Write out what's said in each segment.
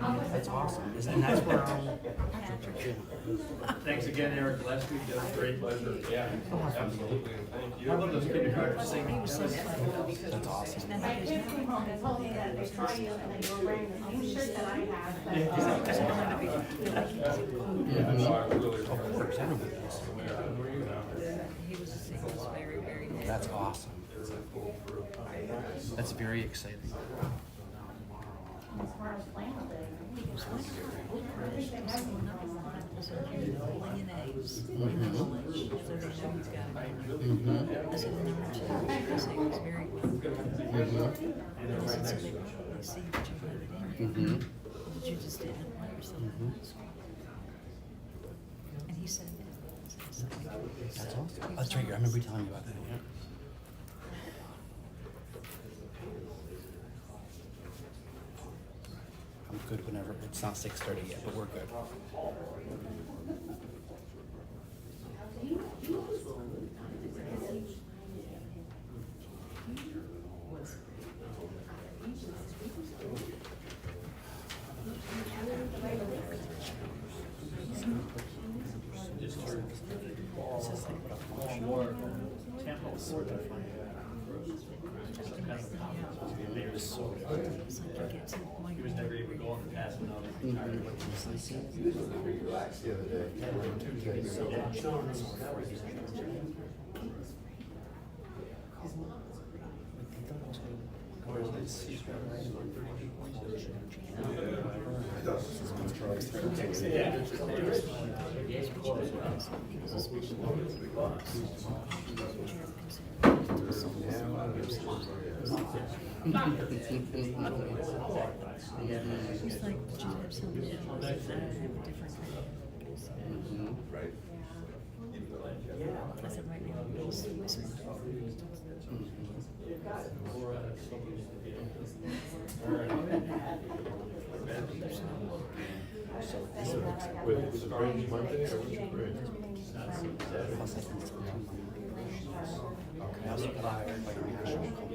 That's awesome. And that's where Thanks again, Eric. Last week, that was great. Pleasure. Yeah, absolutely. Thank you. I love those kindergartners singing. that's awesome. Yeah, no, I really. Of course, everybody is. He was very, very good. That's awesome. That's very exciting. But you just didn't apply yourself in school. And he said that. That's awesome. That's right. I remember you telling me about that. Yeah. I'm good whenever it's not 6:30 yet, but we're good. More tempo sort of. He was never able to go on the pass when I was retired. He was very relaxed the other day. He's like, did you have something else? I have a different kind. Right. I said, right now, he's whispering. Wait, was it Bridge Monday or was it Bridge? I was hired by a national company.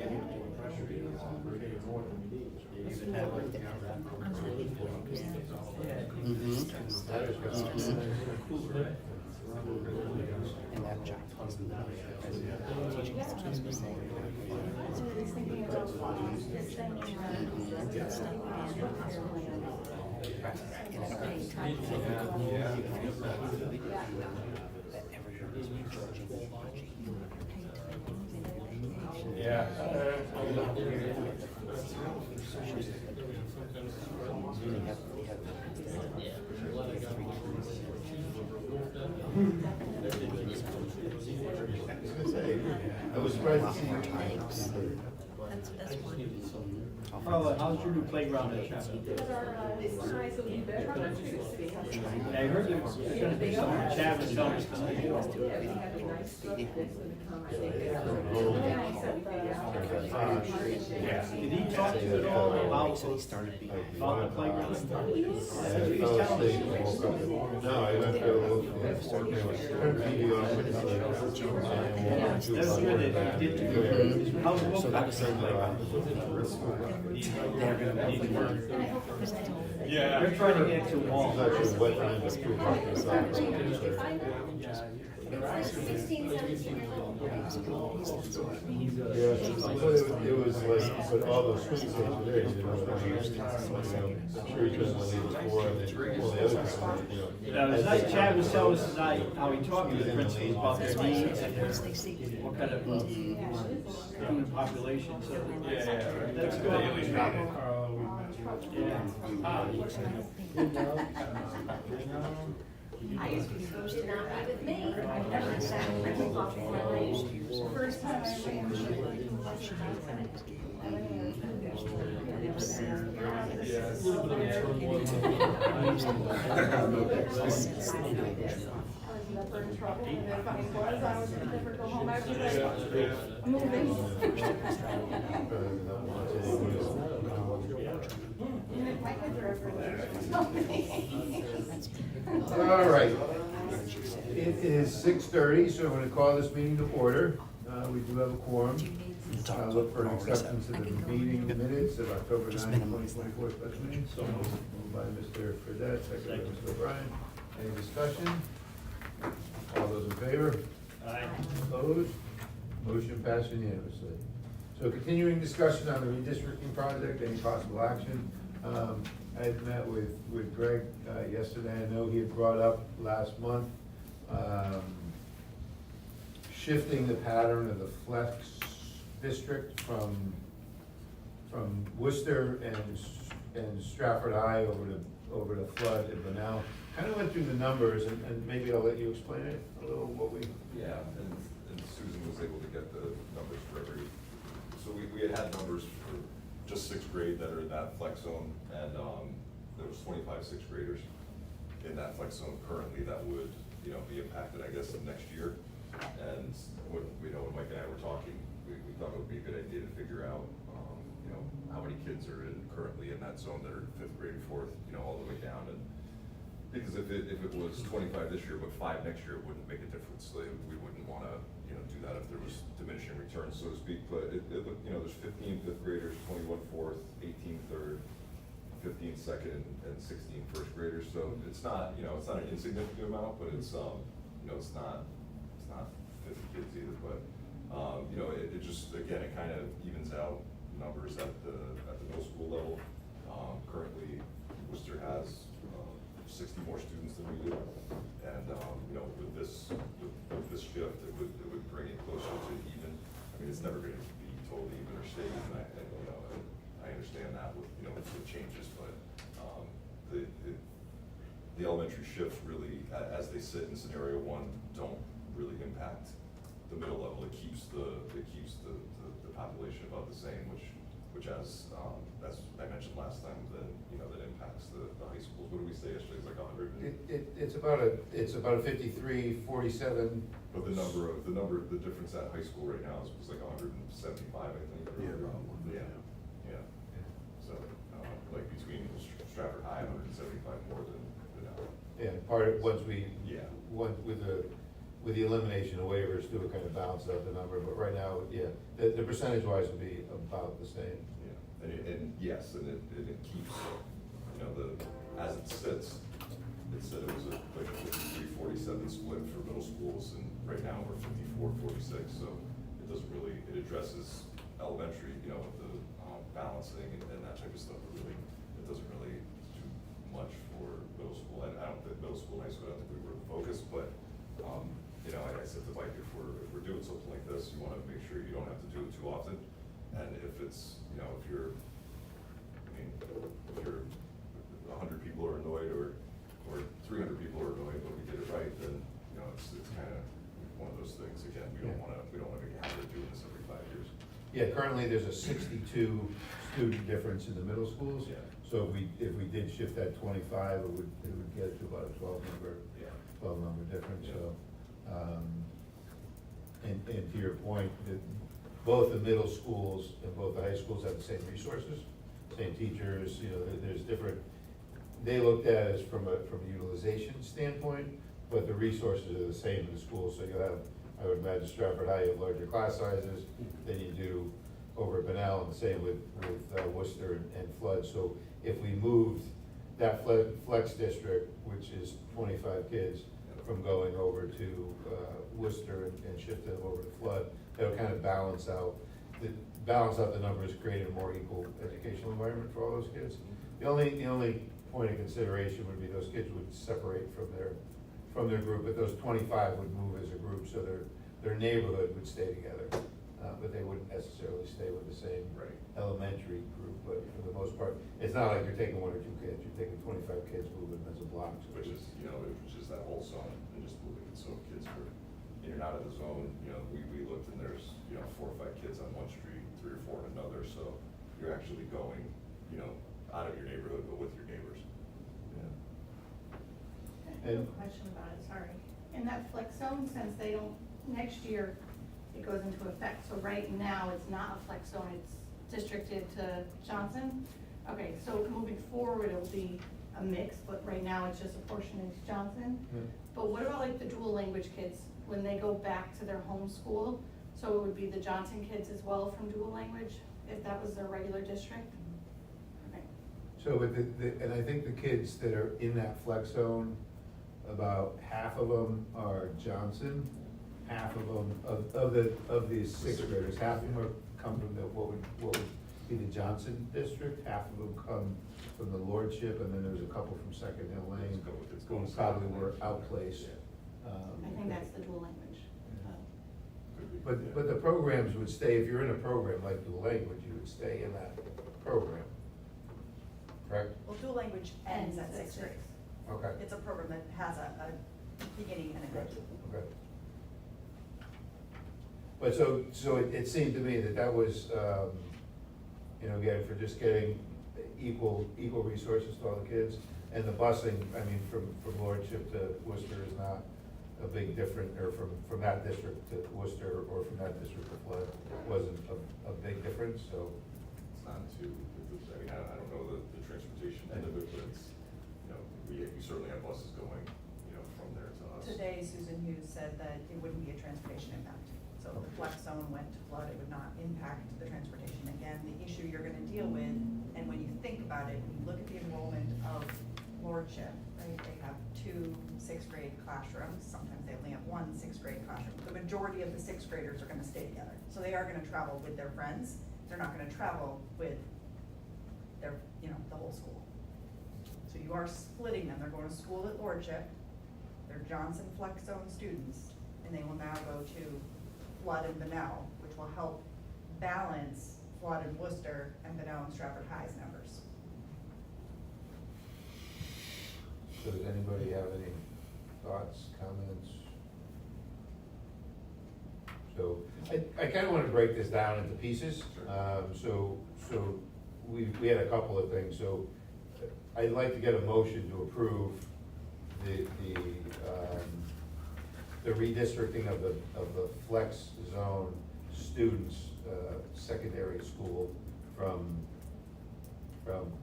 And that job was Yeah. I was surprised to see you. That's one. Carla, how's your new playground at Stratford? I heard there's gonna be some Chavez telling tonight. Yeah. Did he talk to you at all about the playground? I fell asleep and woke up. No, I went to turn the TV on with the That's good that he did. How's So that was their playground. They're gonna move the word. Yeah. They're trying to get to a wall. It's actually wet behind the school parking lot. Yeah, it was like, but all those swing states were there, you know, I'm sure he couldn't believe it for, and then all the other people, you know. Now, tonight Chad was telling us tonight how he talked to the principals about their needs and Once they see you. what kind of student population, so, yeah, that's good. Yeah. I used to be supposed to not be with me. I've never sat in my off my road. First time I All right. It is 6:30, so I'm going to call this meeting to order. We do have a quorum. Look for an acceptance of the meeting minutes of October 9, 2024 special meeting. Moved by Mr. Fredette, second by Mr. O'Brien. Any discussion? All those in favor? Aye. Opposed? Motion passed unanimously. So continuing discussion on the redistricting project, any possible action. I had met with Greg yesterday. I know he had brought up last month, shifting the pattern of the flex district from Worcester and Stratford High over to Flood and Bunnell. Kind of went through the numbers, and maybe I'll let you explain it a little, what we. Yeah, and Susan was able to get the numbers for every, so we had numbers for just sixth grade that are in that flex zone, and, there was 25 sixth graders in that flex zone currently that would, be impacted, I guess, next year. And when Mike and I were talking, we thought it would be a good idea to figure out, how many kids are currently in that zone that are fifth grade, fourth, all the way down. And because if it was 25 this year, but 5 next year, it wouldn't make a difference. So we wouldn't wanna, do that if there was diminishing returns, so to speak. But there's 15 fifth graders, 21 fourth, 18 third, 15 second, and 16 first graders. So it's not, it's not an insignificant amount, but it's, it's not 50 kids either. But, it just, again, it kind of evens out numbers at the middle school level. Currently, Worcester has 60 more students than we do, and with this shift, it would bring it closer to even. I mean, it's never going to be totally even or stay even. I understand that with with changes, but the elementary shifts really, as they sit in scenario one, don't really impact the middle level. It keeps the population about the same, which as I mentioned last time, then that impacts the high schools. What did we say yesterday? It's like 100. It's about a 53, 47. But the difference at high school right now is like 175, I think. Yeah. So like between Stratford High, 175 more than now. Yeah, part of, once we. Yeah. With the elimination of waivers, do it kind of balance out the number, but right now, yeah, the percentage wise would be about the same. Yeah, and yes, and it keeps, as it sits, it said it was like a 53-47 split for middle schools, and right now we're 54-46, so it doesn't really, it addresses elementary, with the balancing and that type of stuff, but really, it doesn't really do much for middle school. And I don't think middle school and high school, I don't think we were the focus, but I said to Mike, if we're doing something like this, you wanna make sure you don't have to do it too often. And if it's, if you're 100 people are annoyed or 300 people are annoyed, but we did it right, then, it's kind of one of those things. Again, we don't wanna make a habit of doing this every 5 years. Yeah, currently there's a 62 student difference in the middle schools. Yeah. So if we did shift that 25, it would get to about a 12 number difference, Yeah. so. And to your point, both the middle schools and both the high schools have the same resources, same teachers, there's different, they looked at it as from a utilization standpoint, but the resources are the same in the schools, so you'll have, I would imagine Stratford High, you have larger class sizes than you do over at Bunnell, and the same with Worcester and Flood. So if we moved that flex district, which is 25 kids, from going over to Worcester and shift them over to Flood, that'll kind of balance out the numbers, create a more equal educational environment for all those kids. The only point of consideration would be those kids would separate from their group, but those 25 would move as a group, so their neighborhood would stay together. But they wouldn't necessarily stay with the same elementary group, but for the most part, it's not like you're taking 1 or 2 kids, you're taking 25 kids, moving them as a block. Which is, that whole zone, and just moving it so kids are in and out of the zone. We looked, and there's 4 or 5 kids on one street, 3 or 4 in another, so you're actually going, out of your neighborhood, but with your neighbors. Yeah. I have a question about it, sorry. In that flex zone, since they don't, next year, it goes into effect, so right now, it's not a flex zone, it's districted to Johnson? Okay, so moving forward, it'll be a mix, but right now, it's just a portion is Johnson? Yeah. But what about like the dual language kids, when they go back to their home school? So it would be the Johnson kids as well from dual language, if that was their regular district? Okay. So with and I think the kids that are in that flex zone, about half of them are Johnson, half of them, of these sixth graders, half of them come from what would be the Johnson district, half of them come from the Lordship, and then there's a couple from Second Hill Lane, There's a couple kids who going probably Second were Lane. outplaced. I think that's the dual language. Could be, yeah. But the programs would stay, if you're in a program like dual language, you would stay in that program, correct? Well, dual language ends at sixth grade. Okay. It's a program that has a beginning and a end. Okay. But so it seemed to me that was, again, for just getting equal resources to all the kids. And the busing, I mean, from Lordship to Worcester is not a big difference, or from that district to Worcester, or from that district to Flood, wasn't a big difference, so. It's not too, I mean, I don't know the transportation end of it, but it's, we certainly have buses going, from there to us. Today, Susan Hughes said that it wouldn't be a transportation impact. So if the flex zone went to Flood, it would not impact the transportation. Again, the issue you're gonna deal with, and when you think about it, when you look at the enrollment of Lordship, right, they have 2 sixth grade classrooms, sometimes they only have 1 sixth grade classroom. The majority of the sixth graders are gonna stay together. So they are gonna travel with their friends, they're not gonna travel with their, the whole school. So you are splitting them, they're going to school at Lordship, they're Johnson Flex Zone students, and they will now go to Flood and Benel, which will help balance Flood and Worcester and Benel and Stratford High's numbers. So does anybody have any thoughts, comments? So, I kinda wanna break this down into pieces. Sure. So we had a couple of things, so I'd like to get a motion to approve the redistricting of the flex zone students, secondary school from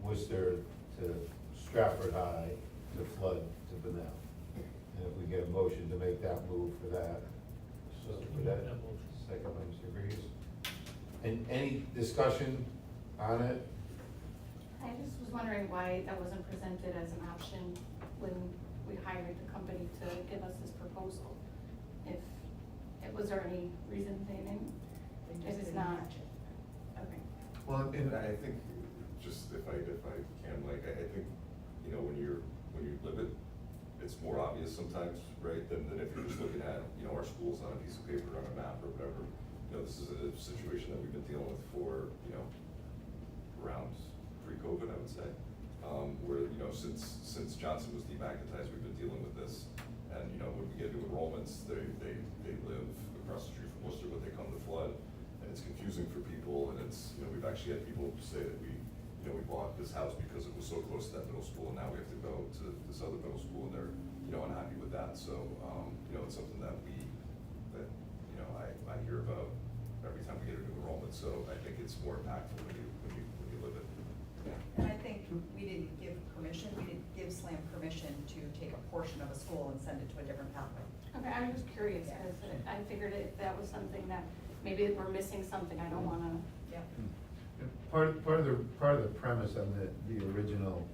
Worcester to Stratford High to Flood to Benel. And if we get a motion to make that move for that. So for that, second by Mr. Reeves. And any discussion on it? I just was wondering why that wasn't presented as an option when we hired the company to give us this proposal. Was there any reason they didn't? They If just it's didn't not. match it. Okay. Well, And I think, just if I can, like, I think, when you live it, it's more obvious sometimes, right, than if you're just looking at, our schools on a piece of paper, on a map or whatever. This is a situation that we've been dealing with for, around pre-COVID, I would say. Where, since Johnson was demagnetized, we've been dealing with this. And, when we get new enrollments, they live across the street from Worcester, but they come to Flood. And it's confusing for people, and it's, we've actually had people say that we bought this house because it was so close to that middle school, and now we have to go to this other middle school, and they're, unhappy with that. So, it's something that I hear about every time we get a new enrollment, so I think it's more impactful when you live it. And I think we didn't give SLAM permission to take a portion of a school and send it to a different pathway. Okay, I was just curious, because I figured if that was something that, maybe we're missing something, I don't wanna. Yeah. part of the premise on the original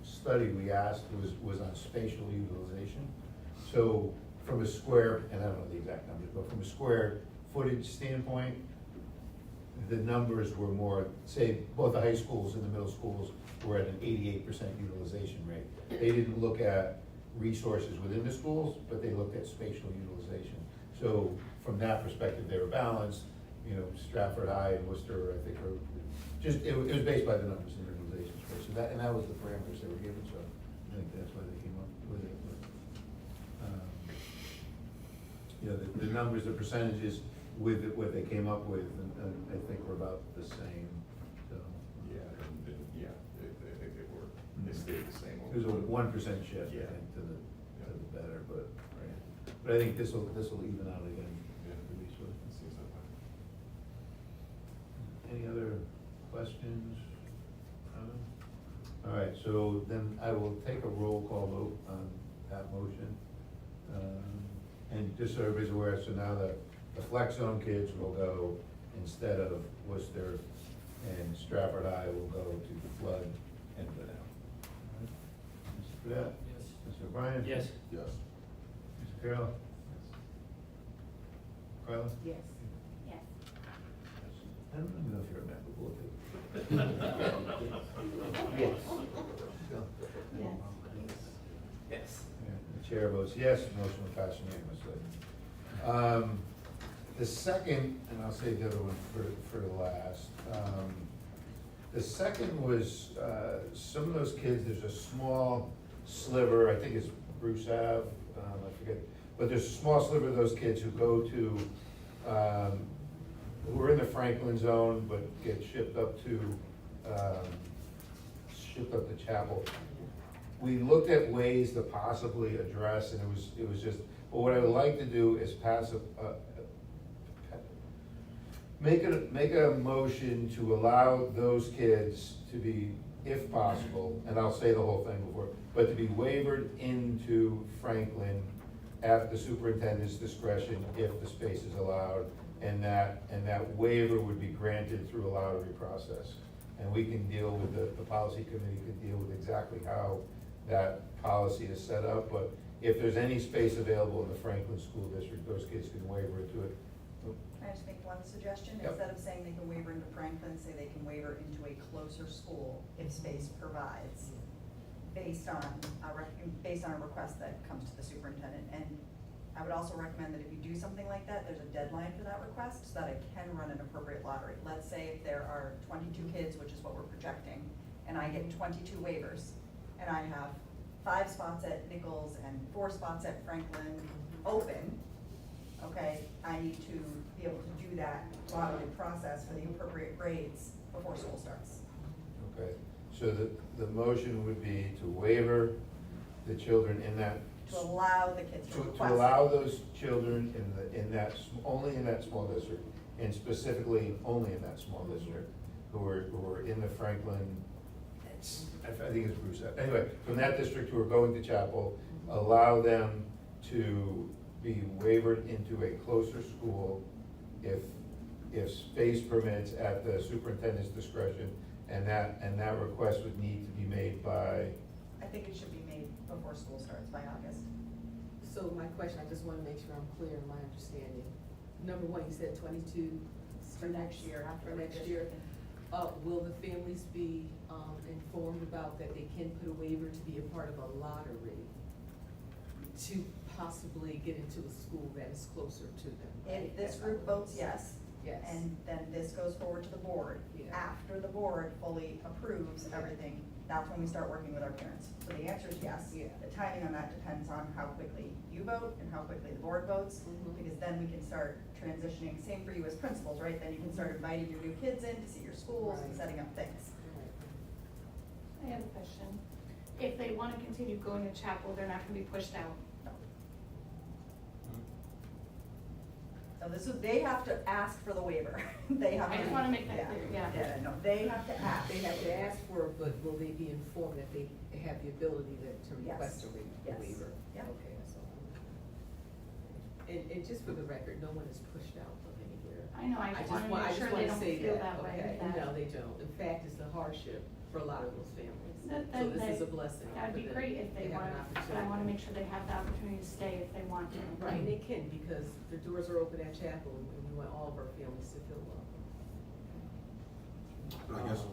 study we asked was on spatial utilization. So from a square, and I don't know the exact numbers, but from a square footage standpoint, the numbers were more, say, both the high schools and the middle schools were at an 88% utilization rate. They didn't look at resources within the schools, but they looked at spatial utilization. So from that perspective, they were balanced. Stratford High and Worcester, I think, are just, it was based by the numbers in utilization space. So that was the parameters they were given, so I think that's why they came up with it. But, the numbers, the percentages with what they came up with, and I think were about the same, so. Yeah, I think they stayed the same. There's a 1% shift, I Yeah. think, to the better, but, right. But I think this will even out again. Yeah. to be sort of- It seems that way. Any other questions? All right, so then I will take a roll call vote on that motion. And just so everybody's aware, so now the flex zone kids will go, instead of Worcester and Stratford High will go to flood and Liddell. Mr. Fidel? Yes. Mr. O'Brien? Yes. Yes. Mr. Carroll? Carla? Yes. Yes. I don't even know if you're a member, we'll do. Yes. Bill? Yes. Yes. Yeah, the chair votes yes, motion will pass unanimously. The second, and I'll save the other one for the last. The second was, some of those kids, there's a small sliver, I think it's Bruce Ave, I forget, but there's a small sliver of those kids who go to, who are in the Franklin zone, but get shipped up to Chapel. We looked at ways to possibly address, and it was just, but what I would like to do is make a motion to allow those kids to be, if possible, and I'll say the whole thing before, but to be wavered into Franklin at the superintendent's discretion if the space is allowed, and that waiver would be granted through a lottery process. And we can deal with, the policy committee can deal with exactly how that policy is set up, but if there's any space available in the Franklin School District, those kids can waiver into it. Can I just make one suggestion? Yep. Instead of saying they can waiver into Franklin, say they can waiver into a closer school if space provides, based on a request that comes to the superintendent. And I would also recommend that if you do something like that, there's a deadline for that request, so that it can run an appropriate lottery. Let's say if there are 22 kids, which is what we're projecting, and I get 22 waivers, and I have 5 spots at Nichols and 4 spots at Franklin open, okay, I need to be able to do that lottery process for the appropriate grades before school starts. Okay, so the motion would be to waiver the children in that. To allow the kids to To request. allow those children only in that small district, and specifically only in that small district, who are in the Franklin, I think it's Bruce, anyway, from that district who are going to Chapel, allow them to be wavered into a closer school if space permits at the superintendent's discretion, and that request would need to be made by. I think it should be made before school starts, by August. So my question, I just wanna make sure I'm clear in my understanding. Number one, you said 22 For next students year, after For the next year. district. Will the families be, informed about that they can put a waiver to be a part of a lottery to possibly get into a school that is closer to them? right? If this That's group all. votes yes, Yes. and then this goes forward to the board. Yeah. After the board fully approves everything, that's when we start working with our parents. So the answer is yes. Yeah. The timing on that depends on how quickly you vote and how quickly the board votes, Mhm. because then we can start transitioning, same for you as principals, right? Then you can start inviting your new kids in to see your schools and Right. setting up things. I have a question. If they want to continue going to Chapel, they're not going to be pushed out. So this is, they have to ask for the waiver. They have to. I just wanna make that clear, yeah. Yeah, no, they have to ask. They have to ask for it, but will they be informed that they have the ability to Yes. request a Yes. waiver? Yeah. Okay, that's all. And just for the record, no one is pushed out of anywhere. I know, I just want to make sure they don't feel that way. Okay, that- no, they don't. In fact, it's a hardship for a lot of those families. So That this is a they- blessing. That'd be for them. great if they have want an to, but I want to opportunity. make sure they have the opportunity to stay if they want to. Right, and they can, because the doors are open at Chapel, and we want all of our families to feel welcome. But I guess,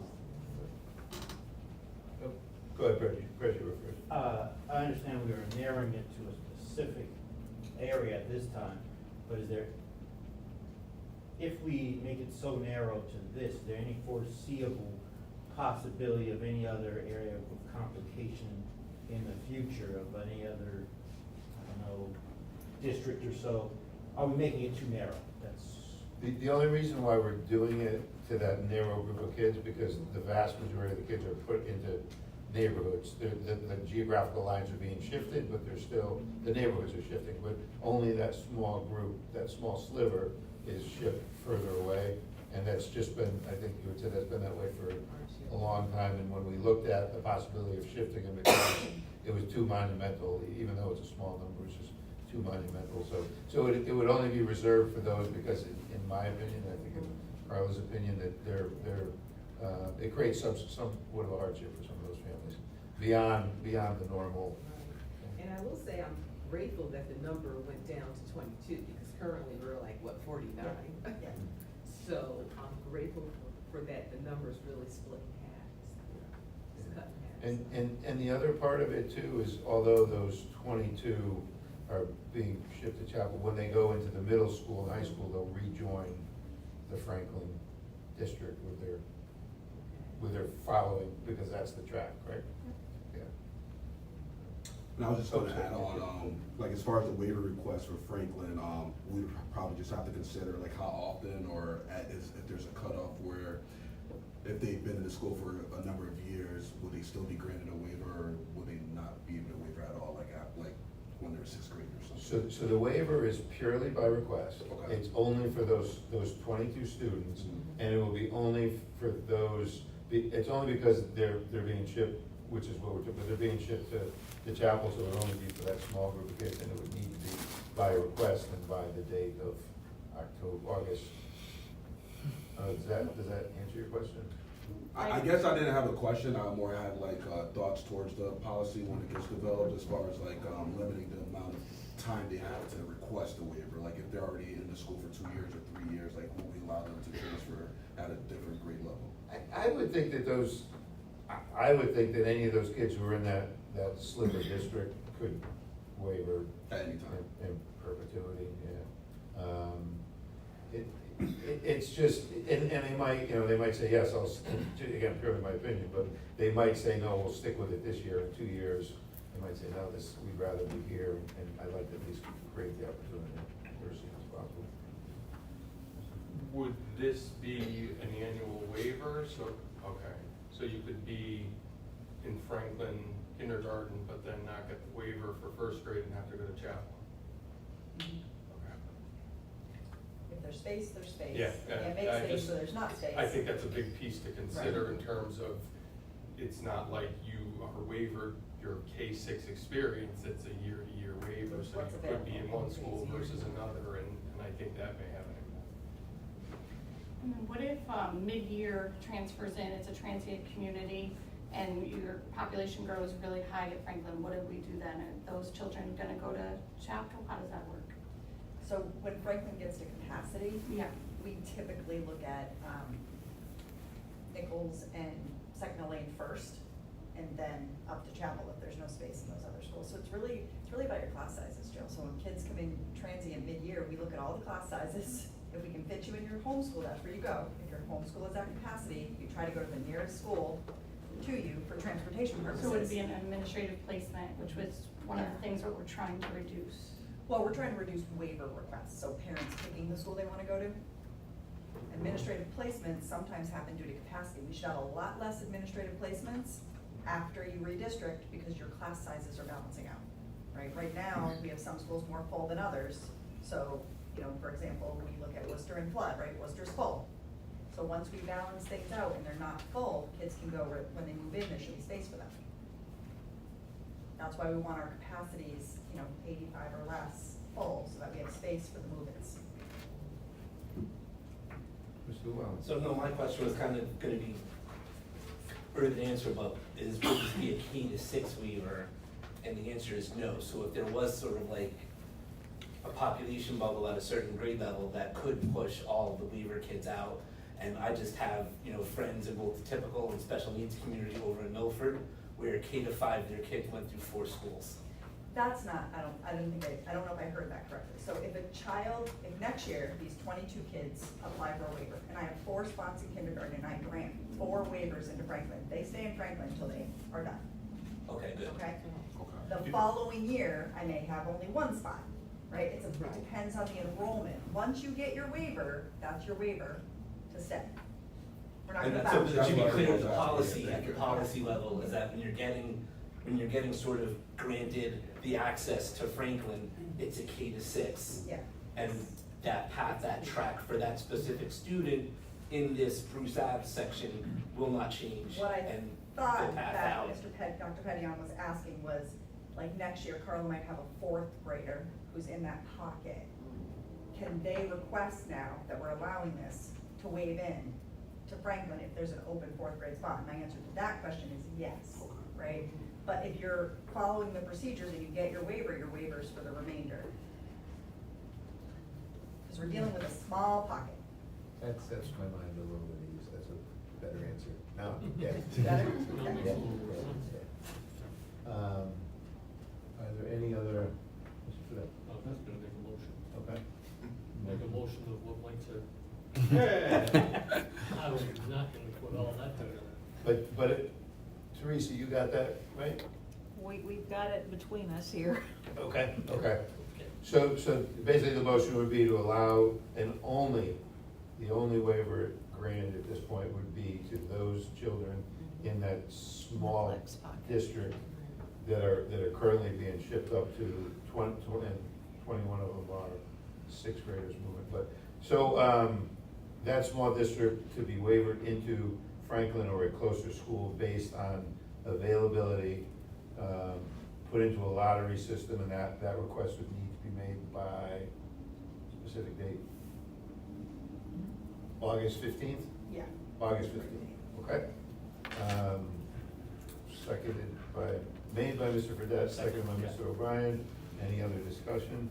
Go ahead, Reggie, you were first. I understand we are narrowing it to a specific area at this time, but is there, if we make it so narrow to this, is there any foreseeable possibility of any other area of complication in the future of any other, I don't know, district or so? Are we making it too narrow? That's. The only reason why we're doing it to that narrow group of kids, because the vast majority of the kids are put into neighborhoods. The geographical lines are being shifted, but they're still, the neighborhoods are shifting, but only that small group, that small sliver is shipped further away. And that's just been, I think you would say that's been that way for a long time, and when we looked at the possibility of shifting them, it was too monumental, even though it's a small number, it's just too monumental. So it would only be reserved for those, because in my opinion, I think in Carla's opinion, that they're it creates somewhat of a hardship for some of those families, beyond the normal. And I will say, I'm grateful that the number went down to 22, because currently we're like, what, 49? Yeah. So I'm grateful for that, the number's really split in half, it's cut in half. And the other part of it too is, although those 22 are being shipped to Chapel, when they go into the middle school and high school, they'll rejoin the Franklin district with their following, because that's the track, right? Yeah. And I was just gonna add on, like as far as the waiver request for Franklin, we'd probably just have to consider like how often, or if there's a cutoff where if they've been in the school for a number of years, will they still be granted a waiver, or will they not be able to waiver at all, like when they're sixth grade or something? So the waiver is purely by request. Okay. It's only for those 22 students, and it will be only for those, it's only because they're being shipped, which is what but they're being shipped to Chapel, so it would only be for that small group of kids, and it would need to be by request and by the date of August. Does that answer your question? I guess I didn't have a question, I more had like thoughts towards the policy when it gets developed, as far as like limiting the amount of time they have to request a waiver. Like if they're already in the school for 2 years or 3 years, like will we allow them to transfer at a different grade level? I would think that I would think that any of those kids who are in that sliver district could waiver At any time. in perpetuity, yeah. It's just, and they might say, yes, again, purely my opinion, but they might say, no, we'll stick with it this year, in 2 years. They might say, no, we'd rather be here, and I'd like to at least create the opportunity as soon as possible. Would this be an annual waiver? So you could be in Franklin kindergarten, but then not get the waiver for first grade and have to go to Chapel? Okay. If there's space, there's space. Yeah, Can't make I space, just- so there's not space. I think that's a big piece to consider in terms of, it's not like you are waivered your K-6 experience, it's a year-to-year waiver, so What's you could be in available. one school versus another, and I think that may have an impact. And then what if mid-year transfers in, it's a transient community, and your population grows really high at Franklin? What do we do then? Are those children gonna go to Chapel? How does that work? So when Franklin gets to capacity, Yeah. we typically look at Nichols and Second Lane first, and then up to Chapel if there's no space in those other schools. So it's really about your class sizes, Jill. So when kids come in transient mid-year, we look at all the class sizes. If we can fit you in your homeschool, that's where you go. If your homeschool is at capacity, you try to go to the nearest school to you for transportation purposes. So it would be an administrative placement, which was one of the things that we're trying to reduce. Well, we're trying to reduce waiver requests, so parents picking the school they wanna go to. Administrative placements sometimes happen due to capacity. We should have a lot less administrative placements after you redistrict, because your class sizes are balancing out, right? Right now, we have some schools more full than others, so, for example, we look at Worcester and Flood, right? Worcester's full. So once we balance things out and they're not full, kids can go when they move in, there should be space for them. That's why we want our capacities, 85 or less full, so that we have space for the move-ins. Mr. Llewellyn? So no, my question was kind of gonna be further to answer, but would this be a K-6 waiver? And the answer is no. So if there was sort of like a population bubble at a certain grade level that could push all the waiver kids out, and I just have, friends in both the typical and special needs community over in Milford, where K-5, their kids went through 4 schools. That's not, I don't know if I heard that correctly. So if next year, these 22 kids apply for a waiver, and I have 4 spots in kindergarten, and I grant 4 waivers into Franklin, they stay in Franklin until they are done, Okay, good. okay? Okay. The following year, I may have only 1 spot, right? It depends on the enrollment. Once you get your waiver, that's your waiver to stay. We're not And gonna that's, so vouch. that should be That's clear what I at the was asking. policy, Yeah, at the policy level, is that when you're getting sort of granted the access to Franklin, it's a K-6. Yeah. And that path, that track for that specific student in this Bruce Ave section will not change. What I and thought the path that out. Dr. Pettion was asking was, like, next year, Carla might have a 4th grader who's in that pocket. Can they request now that we're allowing this to waive in to Franklin if there's an open fourth grade spot? And my answer to that question is yes, right? But if you're following the procedures and you get your waiver's for the remainder. Because we're dealing with a small pocket. That's my mind a little bit easy, that's a better answer. No, yeah. Better? Yeah, Okay. yeah. Are there any other, Mr. Fidel? I was gonna make a motion. Okay. Make a motion of what Mike said. Yeah. I was not gonna put all that together. But Teresa, you got that, right? We've got it between us here. Okay. Okay. So basically the motion would be to allow the only waiver granted at this point would be to those children in that small Flex pocket. district that are currently being shipped up to 21 of them are sixth graders moving, but, so, that small district to be wavered into Franklin or a closer school based on availability, put into a lottery system, and that request would need to be made by specific date. August 15th? Yeah. August 15th, okay. Made by Mr. Fredette, seconded by Mr. O'Brien. Any other discussion?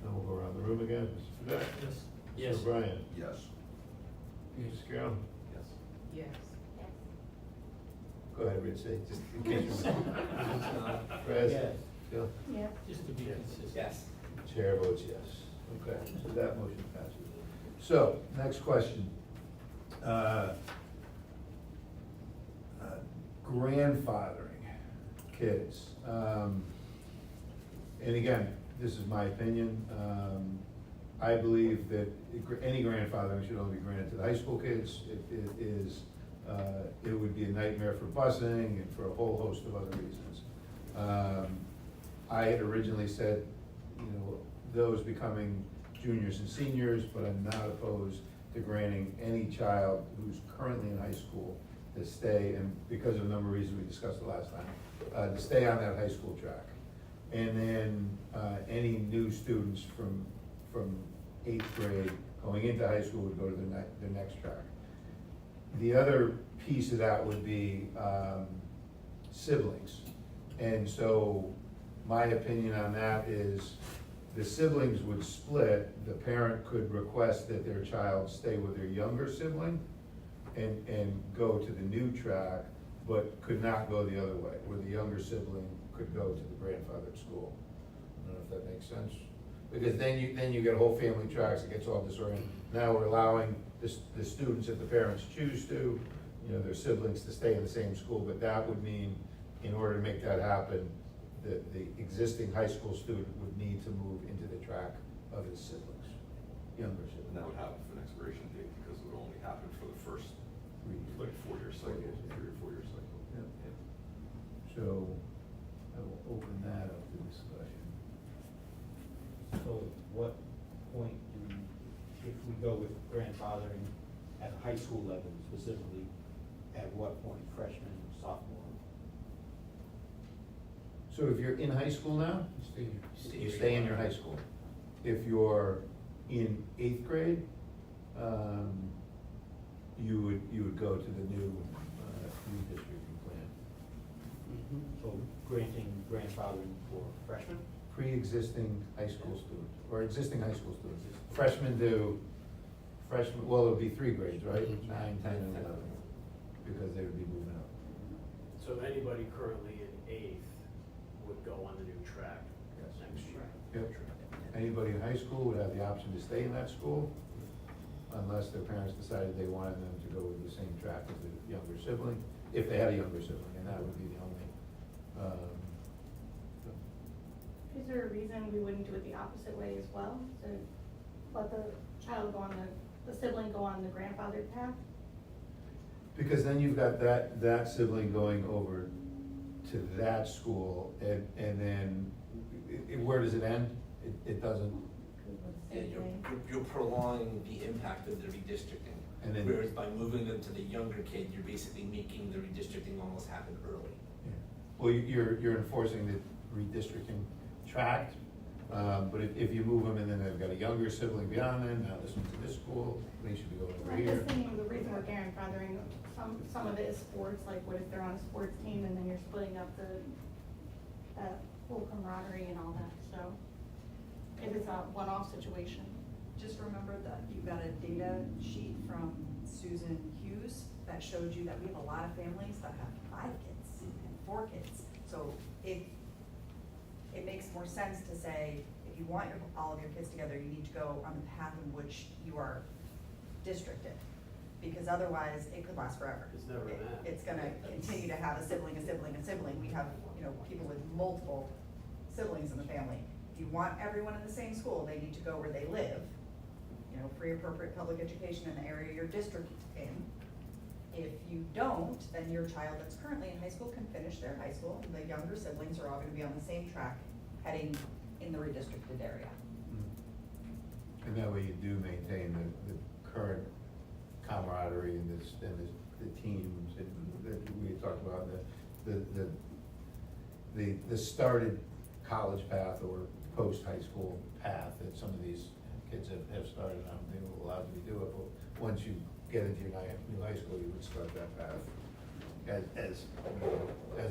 Then we'll go around the room again. Mr. Fredette? Yes. Mr. O'Brien? Yes. Mrs. Carroll? Yes. Yes. Go ahead, Rich, say, just in case you're. Chris? Yes. Jill? Yeah. Just to be consistent. Yes. Chair votes yes. Okay, so that motion passes. So, next question. Grandfathering kids. And again, this is my opinion. I believe that any grandfathering should only be granted to the high school kids. It would be a nightmare for busing and for a whole host of other reasons. I had originally said, those becoming juniors and seniors, but I'm not opposed to granting any child who's currently in high school to stay, and because of a number of reasons we discussed the last time, to stay on that high school track. And then, any new students from eighth grade going into high school would go to the next track. The other piece of that would be, siblings. And so, my opinion on that is, the siblings would split. The parent could request that their child stay with their younger sibling and go to the new track, but could not go the other way, where the younger sibling could go to the grandfathered school. I don't know if that makes sense. Because then you get whole family tracks, it gets all disoriented. Now we're allowing the students, if the parents choose to, their siblings to stay in the same school, but that would mean, in order to make that happen, the existing high school student would need to move into the track of his siblings, younger And And that would happen for an expiration date because it would only happen for the first, like, 4-year cycle, 3 or 4 year cycle. Yeah. So, I will open that up to discussion. So what point if we go with grandfathering at high school level specifically, at what point, freshman, sophomore? So if you're in high school now, you stay in your high school. If you're in eighth grade, you would go to the new redistricting plan. So granting grandfathering for freshmen? Pre-existing high school students, or existing high school students. Freshmen, well, it would be 3 grades, right? 9, 10, and 11, because they would be moving up. So anybody currently in eighth would go on the new track next year? Yep. Anybody in high school would have the option to stay in that school, unless their parents decided they wanted them to go with the same track as the younger sibling, if they had a younger sibling, and that would be the only. Is there a reason we wouldn't do it the opposite way as well? So let the child go on the sibling go on the grandfathered path? Because then you've got that sibling going over to that school, and then, where does it end? It doesn't, Yeah, you're prolonging the impact of the redistricting. And then- Whereas by moving them to the younger kid, you're basically making the redistricting almost happen early. well, you're enforcing the redistricting tract, But if you move them and then they've got a younger sibling beyond them, now this one's in this school, they should be going over I'm here. just thinking, the reason we're grandfathering, some of it is sports, like what if they're on a sports team and then you're splitting up that whole camaraderie and all that, so. If it's a one-off situation. Just remember that you got a data sheet from Susan Hughes that showed you that we have a lot of families that have 5 kids and 4 kids. So it makes more sense to say, if you want all of your kids together, you need to go on the path in which you are districted. Because otherwise, it could last forever. It's never an end. It's gonna continue to have a sibling, a sibling, a sibling. We have, people with multiple siblings in the family. If you want everyone in the same school, they need to go where they live. Free appropriate public education in the area your district is in. If you don't, then your child that's currently in high school can finish their high school. The younger siblings are all gonna be on the same track, heading in the redistricted area. And that way you do maintain the current camaraderie and the teams that we had talked about, the started college path or post-high school path that some of these kids have started on, they were allowed to do it, but once you get into your new high school, you would start that path as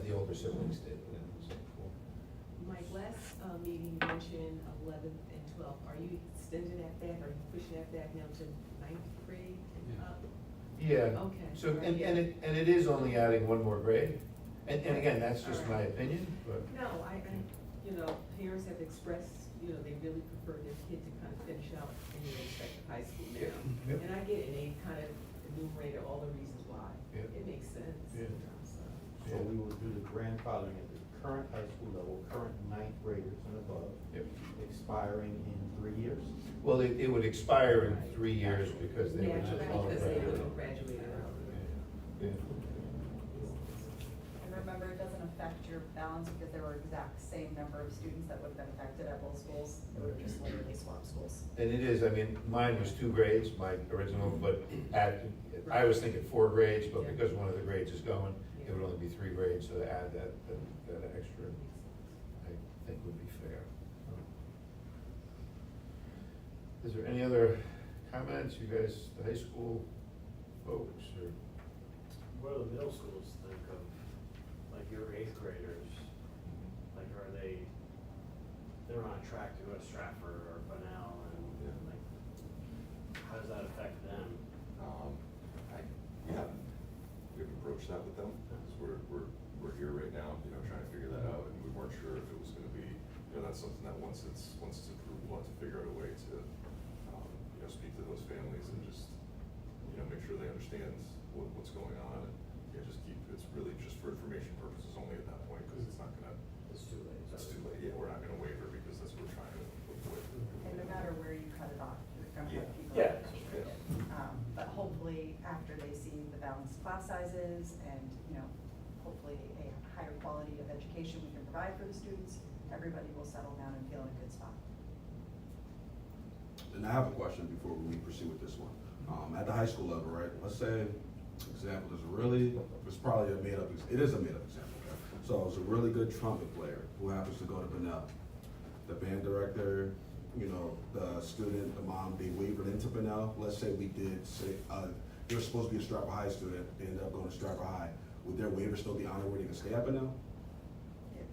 the older siblings did in the same school. Mike, last meeting you mentioned 11th and 12th, are you extending that back, are you pushing that back now to 9th grade and up? Yeah. Okay. So, and it is only adding one more grade, and again, that's just my opinion, but. No, parents have expressed, they really prefer their kid to kind of finish out in their respective high school now. Yep. And I get it, they kind of enumerated all the reasons why. Yep. It makes sense, Yeah. so. So we will do the grandfathering at the current high school level, current 9th graders and above. Yep. Expiring in 3 years. Well, it would expire in 3 years because they would just. Naturally, because they would have graduate. graduated earlier. Yeah. And remember, it doesn't affect your balance because there were exact same number of students that would have been affected at both schools. It would have just literally swapped schools. And it is, mine was 2 grades, my original, but I was thinking 4 grades, but because one of the grades is going, it would only be 3 grades, so to add that extra, I think would be fair. Is there any other comments, you guys, the high school folks, or? What do the middle schools think of, like your 8th graders? Like, they're on track to go to Stratford or Bunnell, and like, how does that affect them? We haven't broached that with them, because we're here right now, trying to figure that out, and we weren't sure if it was gonna be, that's something that once it's approved, we'll have to figure out a way to, speak to those families and just, make sure they understand what's going on, and just it's really just for information purposes only at that point, because it's not gonna, It's too late. it's too late, we're not gonna waiver, because that's what we're trying to avoid. And no matter where you cut it off, you're gonna have people. Yeah. that are frustrated. But hopefully, after they see the balanced class sizes and, hopefully a higher quality of education we can provide for the students, everybody will settle down and feel in a good spot. And I have a question before we proceed with this one. At the high school level, right, let's say, example, it's probably it is a made up example, okay? So it's a really good trumpet player who happens to go to Bunnell. The band director, the student, the mom, they wavered into Bunnell. Let's say we did say, they're supposed to be a Stratford High student, they ended up going to Stratford High. Would their waiver still be honored where they can stay at Bunnell?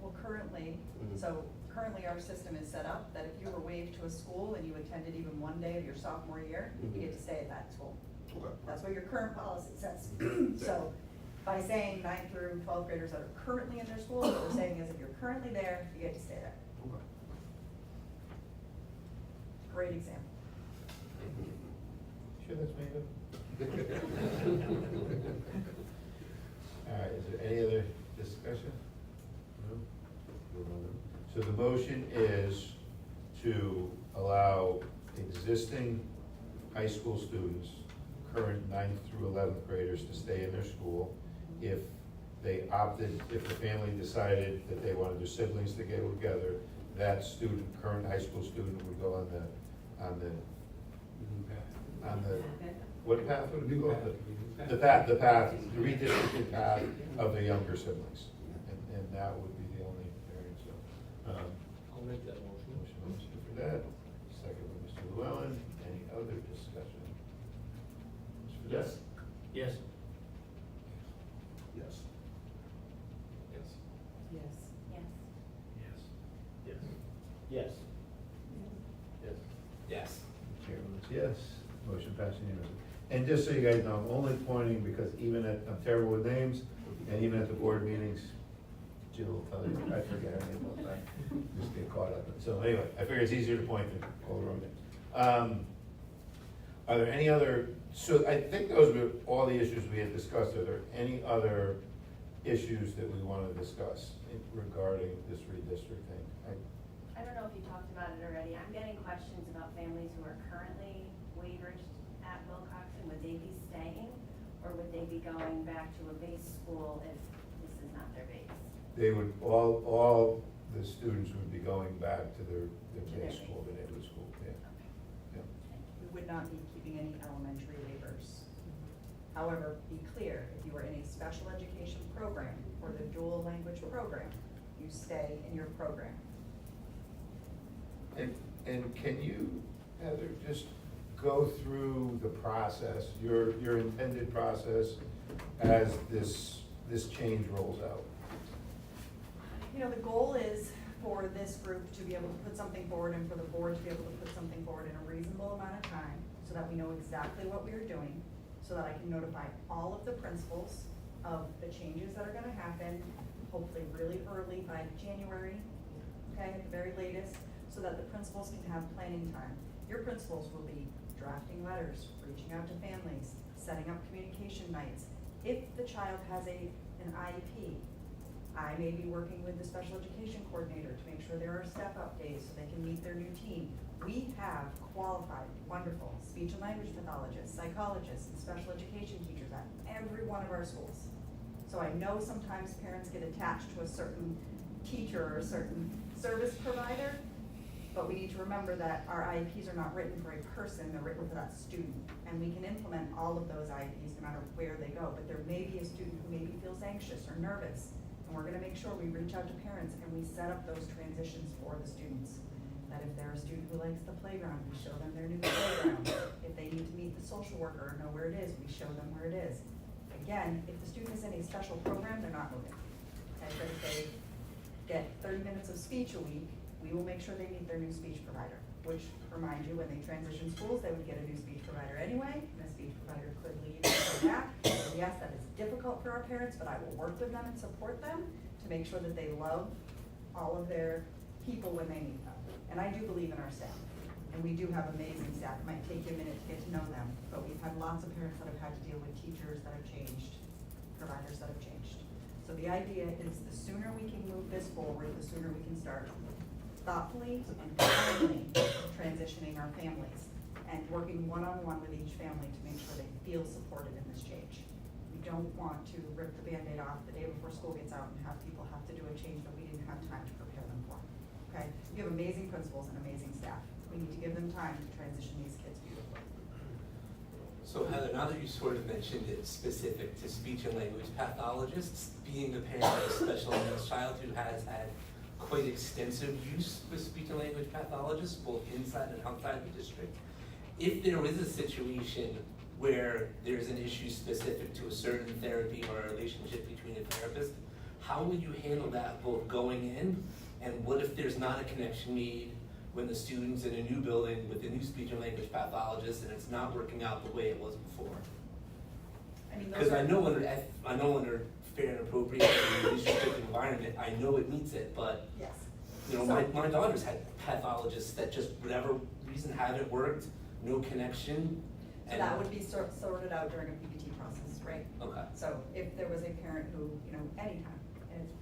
Well, currently, Mhm. Currently our system is set up that if you were waived to a school and you attended even one day of your sophomore year, you get to stay at that school. Okay. That's what your current policy says. So by saying 9th through 12th graders that are currently in their school, what we're saying is if you're currently there, you get to stay there. Okay. Great example. Sure that's made up? All right, is there any other discussion? No? So the motion is to allow existing high school students, current 9th through 11th graders, to stay in their school. If they opted, if the family decided that they wanted their siblings to go together, that student, current high school student, would go on the, what path would it be called? The path, the redistricted path of the younger siblings. And that would be the only variance, so. I'll make that motion. Motion Llewellyn. Any other discussion? Mr. Yes. Fidesz? Yes. Yes. Yes. Yes. Yes. Yes. Yes. Yes. Yes. Chair votes yes, motion passed unanimously. And just so you guys know, I'm only pointing because even at, I'm terrible with names, and even at the board meetings, Jill will tell you, I forget her name all the time, just get caught up. So anyway, I figure it's easier to point than call the wrong names. Are there any other, so I think those were all the issues we had discussed. Are there any other issues that we want to discuss regarding this redistricting? I don't know if you talked about it already. I'm getting questions about families who are currently waivers at Wilcoxon. Would they be staying, or would they be going back to a base school if this is not their base? They would, all the students would be going back to their their base school, base. their neighborhood school, yeah. Yeah. We would not be keeping any elementary waivers. However, be clear, if you are in a special education program or the dual language program, you stay in your program. And can you, Heather, just go through the process, your intended process as this change rolls out? You know, the goal is for this group to be able to put something forward and for the board to be able to put something forward in a reasonable amount of time so that we know exactly what we are doing, so that I can notify all of the principals of the changes that are gonna happen, hopefully really early by January, okay, at the very latest, so that the principals can have planning time. Your principals will be drafting letters, reaching out to families, setting up communication nights. If the child has an IEP, I may be working with the special education coordinator to make sure there are step-up days so they can meet their new team. We have qualified, wonderful speech and language pathologists, psychologists, and special education teachers at every one of our schools. So I know sometimes parents get attached to a certain teacher or a certain service provider, but we need to remember that our IEPs are not written for a person, they're written for that student. And we can implement all of those IEPs no matter where they go, but there may be a student who maybe feels anxious or nervous. And we're gonna make sure we reach out to parents and we set up those transitions for the students. That if they're a student who likes the playground, we show them their new playground. If they need to meet the social worker or know where it is, we show them where it is. Again, if the student is in a special program, they're not moving. Okay, but if they get 30 minutes of speech a week, we will make sure they meet their new speech provider, which, remind you, when they transition schools, they would get a new speech provider anyway, and the speech provider could leave and go back. So yes, that is difficult for our parents, but I will work with them and support them to make sure that they love all of their people when they meet them. And I do believe in our staff, and we do have amazing staff. It might take you a minute to get to know them, but we've had lots of parents that have had to deal with teachers that have changed, providers that have changed. So the idea is the sooner we can move this forward, the sooner we can start thoughtfully and kindly transitioning our families and working one-on-one with each family to make sure they feel supported in this change. We don't want to rip the Band-Aid off the day before school gets out and have people have to do a change that we didn't have time to prepare them for, okay? We have amazing principals and amazing staff. We need to give them time to transition these kids beautifully. So Heather, now that you sort of mentioned it specific to speech and language pathologists, being the parent of a special needs child who has had quite extensive use with speech and language pathologists, both inside and outside the district, if there is a situation where there's an issue specific to a certain therapy or a relationship between a therapist, how would you handle that both going in, and what if there's not a connection made when the student's in a new building with a new speech and language pathologist and it's not working out the way it was before? I mean, those Because are. I know under fair and appropriate in a restricted environment, I know it meets it, but Yes. you know, So- my daughter's had pathologists that just, whatever reason, haven't worked, no connection. So And that would be sorted out during a PPT process, right? Okay. So if there was a parent who, you know, anytime, and it's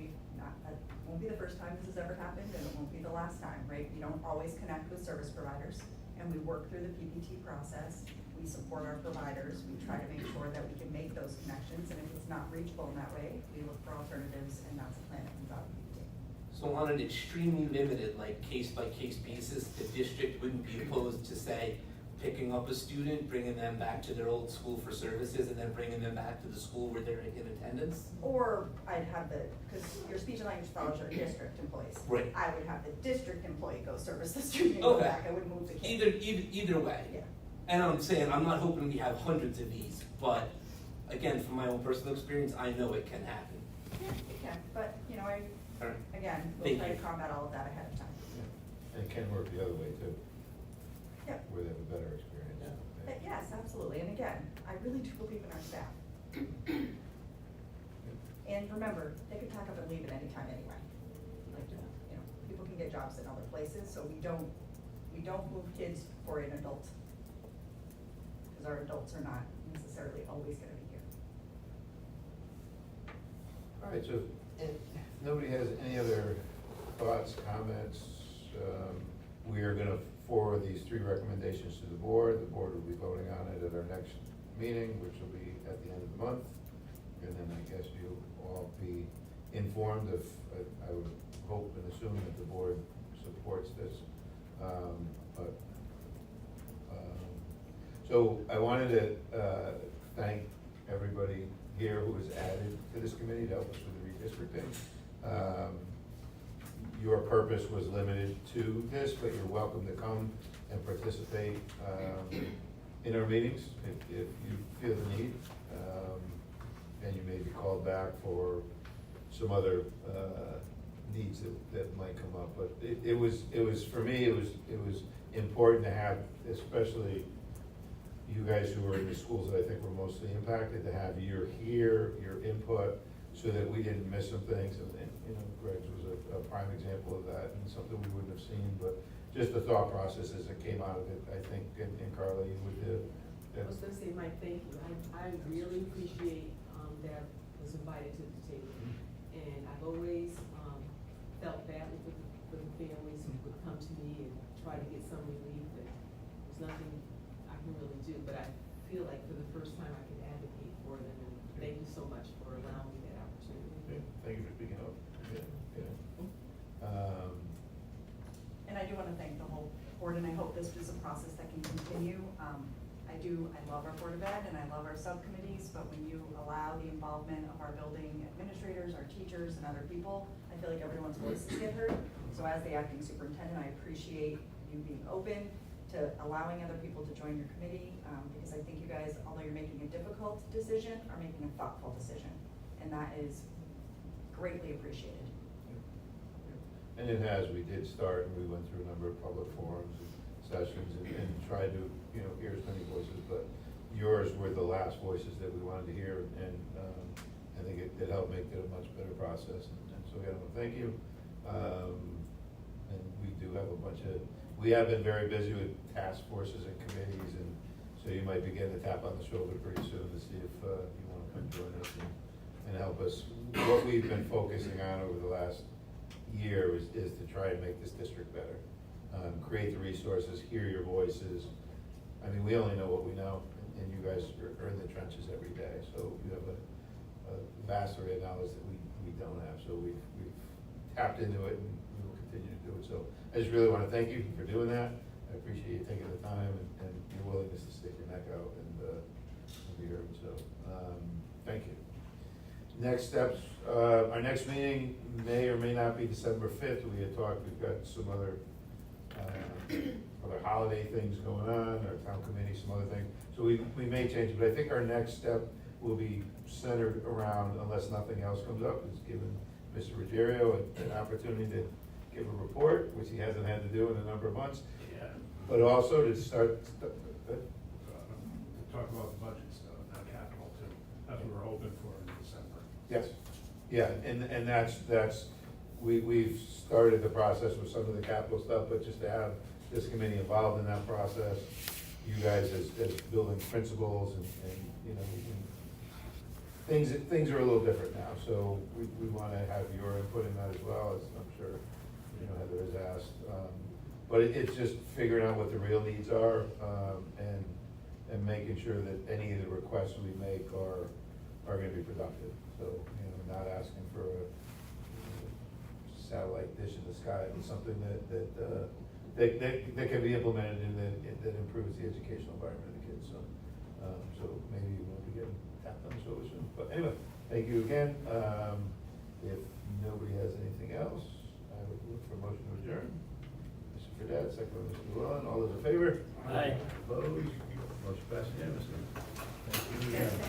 that won't be the first time this has ever happened, and it won't be the last time, right? We don't always connect with service providers, and we work through the PPT process. We support our providers, we try to make sure that we can make those connections, and if it's not reachable in that way, we look for alternatives, and that's a plan that comes out of PPT. So on an extremely limited, like case-by-case basis, the district wouldn't be opposed to say, picking up a student, bringing them back to their old school for services, and then bringing them back to the school where they're in attendance? Or I'd have because your speech and language pathologists are district employees. Right. I would have the district employee go service the student and go Okay. back, I wouldn't move the kid. Either way. Yeah. And I'm saying, I'm not hoping we have hundreds of these, but again, from my own personal experience, I know it can happen. Yeah, it can, but, you know, All right. again, we'll Thank try to you. combat all of that ahead of time. And it can work the other way too, Yep. where they have a better experience. But yes, absolutely, and again, I really do believe in our staff. And remember, they could pack up and leave at any time anyway. Like, you know, people can get jobs in other places, so we don't move kids for an adult. Because our adults are not necessarily always gonna be here. All right, so if nobody has any other thoughts, comments, we are gonna forward these 3 recommendations to the board. The board will be voting on it at our next meeting, which will be at the end of the month. And then I guess you'll all be informed if, I would hope and assume that the board supports this. So I wanted to thank everybody here who was added to this committee to help us with the redistricting. Your purpose was limited to this, but you're welcome to come and participate in our meetings if you feel the need. And you may be called back for some other needs that might come up. But it was, for me, it was important to have, especially you guys who were in the schools that I think were mostly impacted, to have your input, so that we didn't miss some things. And you know, Greg's was a prime example of that, and something we wouldn't have seen, but just the thought processes that came out of it, I think, and Carla, you would do. I was gonna say, Mike, thank you. I really appreciate, that I was invited to the table. And I've always, felt badly for the families who would come to me and try to get some relief, and there's nothing I can really do, but I feel like for the first time I can advocate for them, and thank you so much for allowing me that opportunity. Yeah, thank you for speaking up. Yeah. And I do wanna thank the whole board, and I hope this is a process that can continue. I love our Board of Ed and I love our subcommittees, but when you allow the involvement of our building administrators, our teachers, and other people, I feel like everyone's voices get heard. So as the acting superintendent, I appreciate you being open to allowing other people to join your committee, because I think you guys, although you're making a difficult decision, are making a thoughtful decision, and that is greatly appreciated. And it has, we did start, and we went through a number of public forums and sessions and tried to, you know, hear as many voices, but yours were the last voices that we wanted to hear, and I think it helped make it a much better process, and so again, well, thank you. And we do have we have been very busy with task forces and committees, and so you might be getting a tap on the shoulder pretty soon to see if you wanna come join us and help us. What we've been focusing on over the last year is to try and make this district better. Create the resources, hear your voices. I mean, we only know what we know, and you guys are in the trenches every day, so you have a vast array of knowledge that we don't have. So we've tapped into it, and we will continue to do it. So I just really wanna thank you for doing that. I appreciate you taking the time and your willingness to stick your neck out and be heard, so, thank you. Next steps, our next meeting may or may not be December 5th. We had talked, we've got some other holiday things going on, our town committee, some other things. So we may change it, but I think our next step will be centered around, unless nothing else comes up, is giving Mr. Ruggiero an opportunity to give a report, which he hasn't had to do in a number of months. Yeah. But also to start, To talk about the budget stuff, not capital too. That's what we're hoping for in December. yes, yeah, and that's, we've started the process with some of the capital stuff, but just to have this committee involved in that process, you guys as building principals and you know, things are a little different now, so we wanna have your input in that as well, as I'm sure, you know, Heather has asked. But it's just figuring out what the real needs are, and making sure that any of the requests we make are gonna be productive. So, you know, not asking for a satellite dish in the sky, but something that that can be implemented and that improves the educational environment of the kids, so, so maybe we'll be getting that done so soon. But anyway, thank you again. If nobody has anything else, I would look for a motion to adjourn. Mr. Fredette, second by Mr. Llewellyn, all those in favor? Aye. Opposed? Motion passed unanimously. Thank you again.